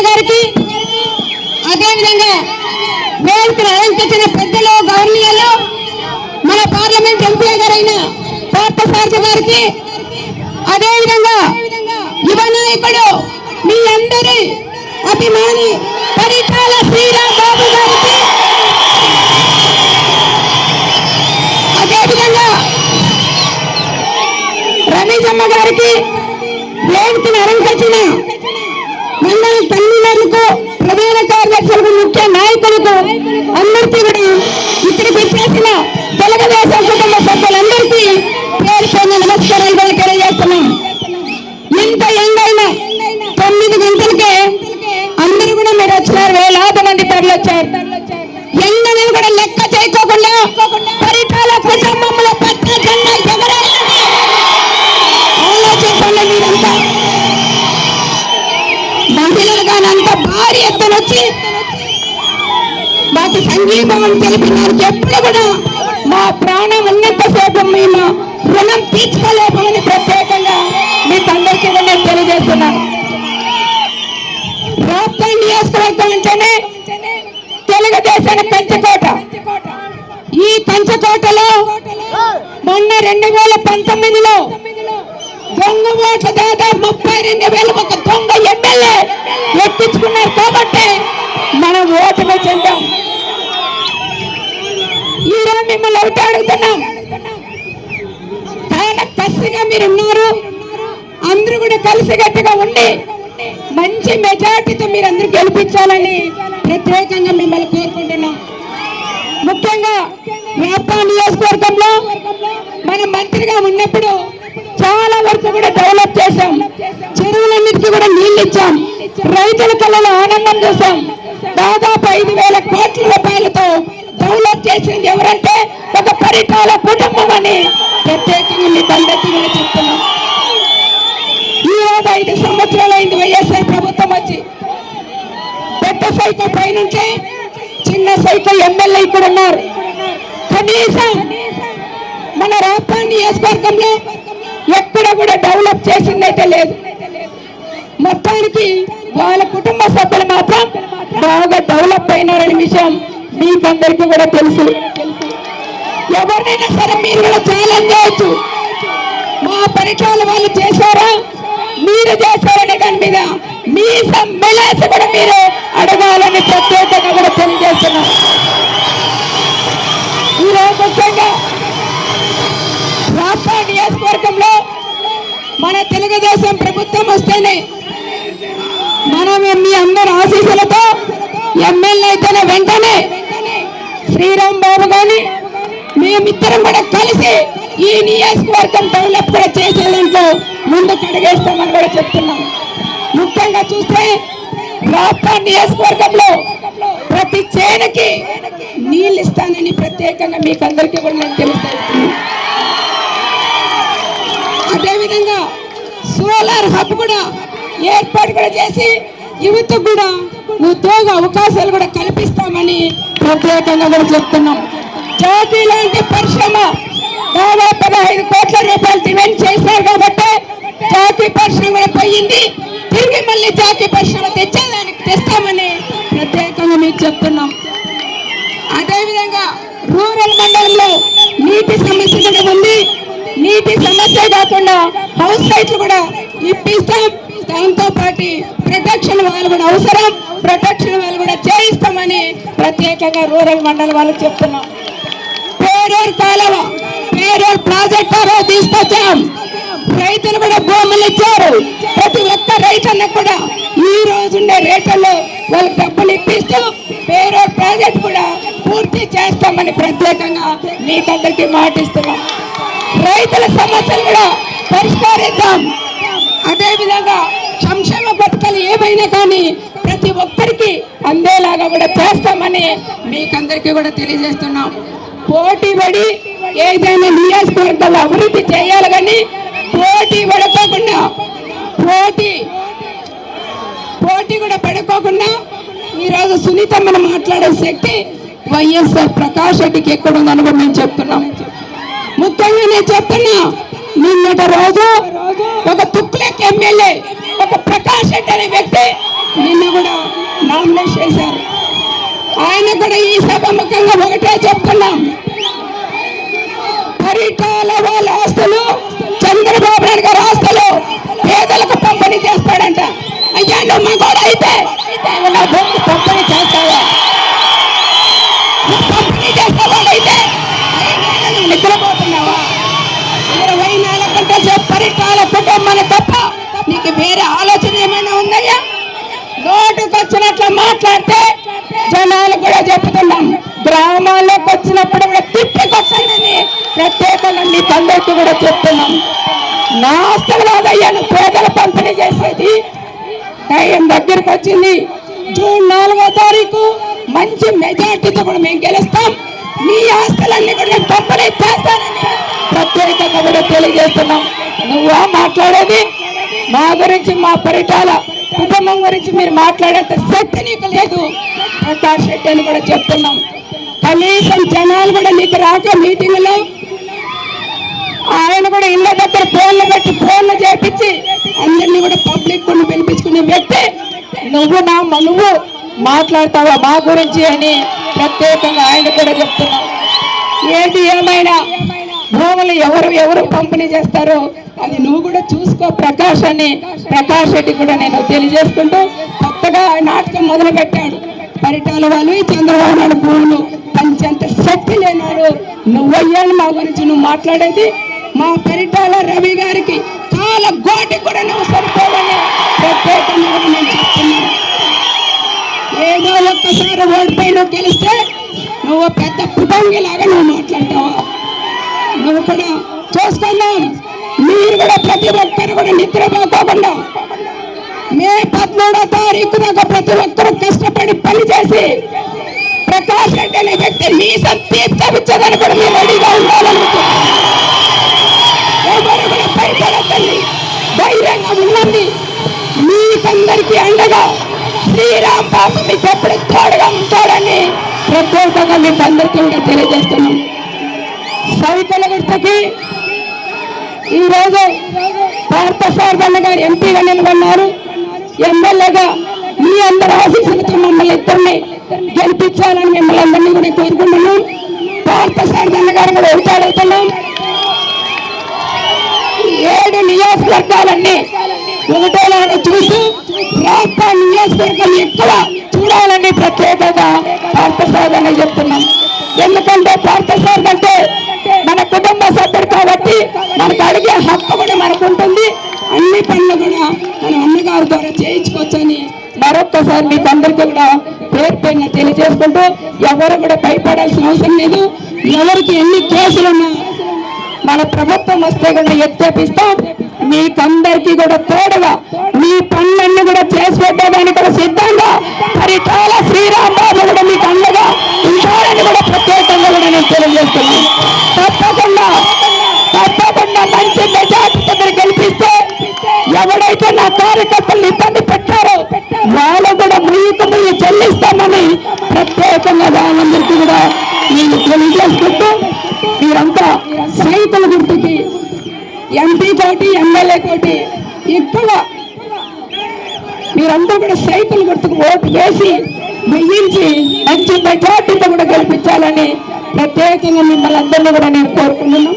గారికి, అదేవిధంగా వేదికను అలంకరించిన పెద్దలు గౌరవనీయులు మన పార్లమెంట్ ఎంపీ గారైన పార్థసారథి గారికి, అదేవిధంగా యువ నాయకుడు మీ అందరి అభిమాని పరిటాల శ్రీరామ్ బాబు గారికి, అదేవిధంగా రమేశమ్మ గారికి, వేదికను అలంకరించిన మండల కన్వీనర్లకు, ప్రధాన కార్యదర్శులకు, ముఖ్య నాయకులకు అందరికీ కూడా ఇక్కడికి వచ్చేసిన తెలుగుదేశం కుటుంబ సభ్యులందరికీ పేరు పేరున నమస్కారాలు తెలియజేస్తున్నాం. ఇంత ఎండైనా 9 గంటలకే అందరూ కూడా మీరు వచ్చినారు, వేలాది మంది తరలి వచ్చారు. ఎండని కూడా లెక్క చేయకోకుండా పరిటాల కుటుంబంలో పచ్చ జెండా ఎగరాలని ఆలోచించండి. మీరంతా మహిళలుగా అంత భారీ ఎత్తున వచ్చి మాకు సంఘీభావం తెలిపినారు. ఎప్పుడు కూడా మా ప్రాణం ఉన్నంతసేపు మేము రుణం తీర్చుకోలేమని ప్రత్యేకంగా మీకు అందరికీ నేను తెలియజేస్తున్నాను. రాప్తాడు నియోజకవర్గం అంటేనే తెలుగుదేశానికి కంచుకోట. ఈ కంచుకోటలో మొన్న 2019లో దొంగ ఓట్ల దాదాపు 32,000 ఒక దొంగ ఎమ్మెల్యే ఎక్కించుకున్నారు కాబట్టి మనం ఓటుగా చెందాం. ఈరోజు మిమ్మల్ని ఒకటి అడుగుతున్నాం, చాలా కసిగా మీరు ఉన్నారు. అందరూ కూడా కలిసిగట్టుగా ఉండి మంచి మెజార్టీతో మీరు అందరూ గెలిపించాలని ప్రత్యేకంగా మిమ్మల్ని కోరుకుంటున్నాం. ముఖ్యంగా రాప్తాడు నియోజకవర్గంలో మన మంత్రిగా ఉన్నప్పుడు చాలా వరకు కూడా డెవలప్ చేశాం. చెరువులన్నిటికీ కూడా నీళ్ళు ఇచ్చాం. రైతుల కళ్ళలో ఆనందం చూసాం. దాదాపు 5,000 కోట్ల రూపాయలతో డెవలప్ చేసింది ఎవరంటే ఒక పరిటాల కుటుంబం అని ప్రత్యేకంగా మీకు అందరికీ కూడా చెప్తున్నాం. ఈరోజు 5 సంవత్సరాలు అయింది వైఎస్ఆర్ ప్రభుత్వం వచ్చి. పెద్ద సైకిల్ పైనుంచి చిన్న సైకిల్ ఎమ్మెల్యే ఇక్కడ ఉన్నారు. కనీసం మన రాప్తాడు నియోజకవర్గంలో ఎక్కడ కూడా డెవలప్ చేసిందైతే లేదు. మొత్తానికి వాళ్ళ కుటుంబ సభ్యులు మాత్రం బాగా డెవలప్ అయినారనే విషయం మీకందరికీ కూడా తెలుసు. ఎవరినైనా సరే మీరు కూడా ఛాలెంజ్ చేయొచ్చు, మా పరిటాల వాళ్ళు చేశారా, మీరు చేశారనే దాని మీద మీ మెలేసి కూడా మీరు అడగాలని ప్రత్యేకంగా కూడా తెలియజేస్తున్నాం. ఈరోజు ముఖ్యంగా రాప్తాడు నియోజకవర్గంలో మన తెలుగుదేశం ప్రభుత్వం వస్తేనే మనం మీ అందరి ఆశీస్సులతో ఎమ్మెల్యే అయితేనే వెంటనే శ్రీరామ్ బాబు గాని మేమిద్దరం కూడా కలిసి ఈ నియోజకవర్గం డెవలప్ కూడా చేసే దాంట్లో ముందుకు అడిగేస్తామని కూడా చెప్తున్నాం. ముఖ్యంగా చూస్తే రాప్తాడు నియోజకవర్గంలో ప్రతి చేనుకి నీళ్ళు ఇస్తానని ప్రత్యేకంగా మీకు అందరికీ కూడా నేను తెలుస్తాను. అదేవిధంగా సోలార్ హబ్ కూడా ఏర్పాటు కూడా చేసి యువతకు కూడా ఉద్యోగ అవకాశాలు కూడా కల్పిస్తామని ప్రత్యేకంగా కూడా చెప్తున్నాం. జాతి లాంటి పరిశ్రమ దాదాపు 15 కోట్ల రూపాయలు డిమాండ్ చేశారు కాబట్టి జాతి పరిశ్రమ కూడా పోయింది. తిరిగి మళ్ళీ జాతి పరిశ్రమ తెస్తామని ప్రత్యేకంగా మీకు చెప్తున్నాం. అదేవిధంగా రూరల్ మండలంలో నీటి సమస్య కూడా ఉంది. నీటి సమస్య కాకుండా హౌస్ సైట్లు కూడా ఇప్పిస్తాం. దాంతో పాటు ప్రొటెక్షన్ వాళ్ళు కూడా అవసరం, ప్రొటెక్షన్ వాళ్ళు కూడా చేయిస్తామని ప్రత్యేకంగా రూరల్ మండలం వాళ్ళకి చెప్తున్నాం. పేరూరు కాలువ, పేరూరు ప్రాజెక్ట్ తీసుకొచ్చాం. రైతులు కూడా భూములు ఇచ్చారు. ప్రతి ఒక్క రైతన్న కూడా ఈ రోజుండే రేట్లలో వాళ్ళకి డబ్బులు ఇప్పిస్తూ పేరూరు ప్రాజెక్ట్ కూడా పూర్తి చేస్తామని ప్రత్యేకంగా మీకందరికీ మాటిస్తున్నాం. రైతుల సమస్యలు కూడా పరిష్కరిద్దాం. అదేవిధంగా సంక్షేమ పథకాలు ఏమైనా కానీ ప్రతి ఒక్కరికి అందేలాగా కూడా చేస్తామని మీకందరికీ కూడా తెలియజేస్తున్నాం. పోటీ పడి ఏదైనా నియోజకవర్గాల్లో అభివృద్ధి చేయాలి కానీ పోటీ పడుకోకుండా పోటీ కూడా పడుకోకుండా ఈరోజు సునీతమ్మను మాట్లాడే శక్తి వైఎస్ఆర్ ప్రకాష్ రెడ్డికి ఎక్కడ ఉందని మేము చెప్తున్నాం. ముఖ్యంగా నేను చెప్తున్నా, నిన్నటి రోజు ఒక తుక్లెక్ ఎమ్మెల్యే ఒక ప్రకాష్ రెడ్డి అనే వ్యక్తి నిన్న కూడా నామినేట్ చేశారు. ఆయన కూడా ఈ సభాముఖంగా ఒకటే చెప్తున్నాం, పరిటాల వాళ్ళ ఆస్తులు చంద్రబాబు నాయుడు గారి ఆస్తులు పేదలకు పంపిణీ చేస్తాడంట. అయ్యా నువ్వు మగోడు అయితే నా భూమి పంపిణీ చేస్తావా? పంపిణీ చేస్తావాడైతే నిద్రపోతున్నావా? 24 గంటల సేపు పరిటాల కుటుంబాన్ని తప్ప నీకు వేరే ఆలోచన ఏమైనా ఉందయ్యా? నోటుకు వచ్చినట్లు మాట్లాడితే జనాలు కూడా చెప్తున్నాం, గ్రామాల్లోకి వచ్చినప్పుడు కూడా తిప్పి కొట్టండి ప్రత్యేకంగా నీ తండ్రికి కూడా చెప్తున్నాం. నా ఆస్తులు కాదయ్యా నువ్వు పేదల పంపిణీ చేసేది. టైం దగ్గరికి వచ్చింది. జూన్ 4వ తారీఖు మంచి మెజార్టీతో కూడా మేము గెలుస్తాం. మీ ఆస్తులన్నీ కూడా నేను పంపిణీ చేస్తానని ప్రత్యేకంగా కూడా తెలియజేస్తున్నాం. నువ్వా మాట్లాడేది? మా గురించి, మా పరిటాల కుటుంబం గురించి మీరు మాట్లాడేంత శక్తి నీకు లేదు ప్రకాష్ రెడ్డి అని కూడా చెప్తున్నాం. కనీసం జనాలు కూడా నీకు రాక మీటింగ్లో ఆయన కూడా ఇళ్ళ దగ్గర ఫోన్లు పెట్టి ఫోన్లు చేపించి అందరినీ కూడా పబ్లిక్ కొన్ని పిలిపించుకునే వ్యక్తి నువ్వు మాట్లాడతావా మా గురించి అని ప్రత్యేకంగా ఆయన కూడా చెప్తున్నాం. ఏంటి ఏమైనా భూములు ఎవరు పంపిణీ చేస్తారో అది నువ్వు కూడా చూసుకో ప్రకాష్ అని ప్రకాష్ రెడ్డి కూడా నేను తెలియజేసుకుంటూ కొత్తగా నాటకం మొదలు పెట్టాడు. పరిటాల వాళ్ళు చంద్రబాబు నాయుడు భూములు పంచేంత శక్తి లేనాడు. నువ్వయ్యాను మా గురించి నువ్వు మాట్లాడేది. మా పరిటాల రవి గారికి కాల గోటి కూడా నువ్వు సరిపోవని ప్రత్యేకంగా కూడా నేను చెప్తున్నాను. ఏదో ఒక్కసారి ఓడిపోయి నువ్వు గెలిస్తే నువ్వు పెద్ద పుటంగిలాగా నువ్వు మాట్లాడతావా? నువ్వు కూడా చూసుకున్నాం. మీరు కూడా ప్రతి ఒక్కరు కూడా నిద్రపోకుండా మే 13వ తారీఖు దాకా ప్రతి ఒక్కరు కష్టపడి పని చేసి ప్రకాష్ రెడ్డి అనే వ్యక్తి మీసం తీర్చవిచ్చదని కూడా మీరు రెడీగా ఉండాలనుకుంటున్నాను. ఎవరు కూడా భయపడద్దండి, ధైర్యంగా ఉండండి. మీకందరికీ అండగా శ్రీరామ్ బాబు మీకు ఎప్పుడు తోడుగా ఉంటాడని ప్రత్యేకంగా మీకు అందరికీ కూడా తెలియజేస్తున్నాం. సైకిల్ గుర్తుకి ఈరోజు పార్థసారథి గారు ఎంపీగా నిలబడినారు. ఎమ్మెల్యేగా మీ అందరి ఆశీస్సులతో మమ్మల్ని ఇద్దరిని గెలిపించాలని మిమ్మల్ని అందరినీ కూడా కోరుకుంటున్నాం. పార్థసారథి గారు కూడా ఒకటి అడుగుతున్నాం, 7 నియోజకవర్గాలన్నీ ఒకటేలాగా చూస్తూ రాష్ట్ర నియోజకవర్గం ఎక్కువ చూడాలని ప్రత్యేకంగా పార్థసారథి చెప్తున్నాం. ఎందుకంటే పార్థసారథి అంటే మన కుటుంబ సభ్యుడు కాబట్టి మనకు అడిగే హక్కు కూడా మనకు ఉంటుంది. అన్ని పనులు కూడా మన అన్నగారి ద్వారా చేయించుకోవచ్చని మరొక్కసారి మీకు అందరికీ కూడా పేరు పైన తెలియజేసుకుంటూ ఎవరు కూడా భయపడాల్సిన అవసరం లేదు. ఎవరికి ఎన్ని కేసులున్నా మన ప్రభుత్వం వస్తే కూడా ఎత్తేపిస్తాం. మీకందరికీ కూడా తోడుగా మీ పనులన్నీ కూడా చేసి పెట్టడానికి కూడా సిద్ధంగా పరిటాల శ్రీరామ్ బాబు కూడా మీకు అండగా ఉంటారని కూడా ప్రత్యేకంగా కూడా నేను తెలియజేస్తున్నాను. తప్పకుండా మంచి మెజార్టీ దగ్గర గెలిపిస్తే ఎవడైతే నా కార్యకర్తలు ఇబ్బంది పెట్టారో వాళ్ళు కూడా ముయ్యి చెల్లిస్తామని ప్రత్యేకంగా వాళ్ళందరికీ కూడా నేను తెలియజేసుకుంటూ మీరంతా సైకిల్ గుర్తుకి ఎంపీ కోటి ఎమ్మెల్యే కోటి ఎక్కువ మీరంతా కూడా సైకిల్ గుర్తుకు ఓటు వేసి వేయించి మంచి మెజార్టీతో కూడా గెలిపించాలని ప్రత్యేకంగా మిమ్మల్ని అందరినీ కూడా నేను కోరుకుంటున్నాను.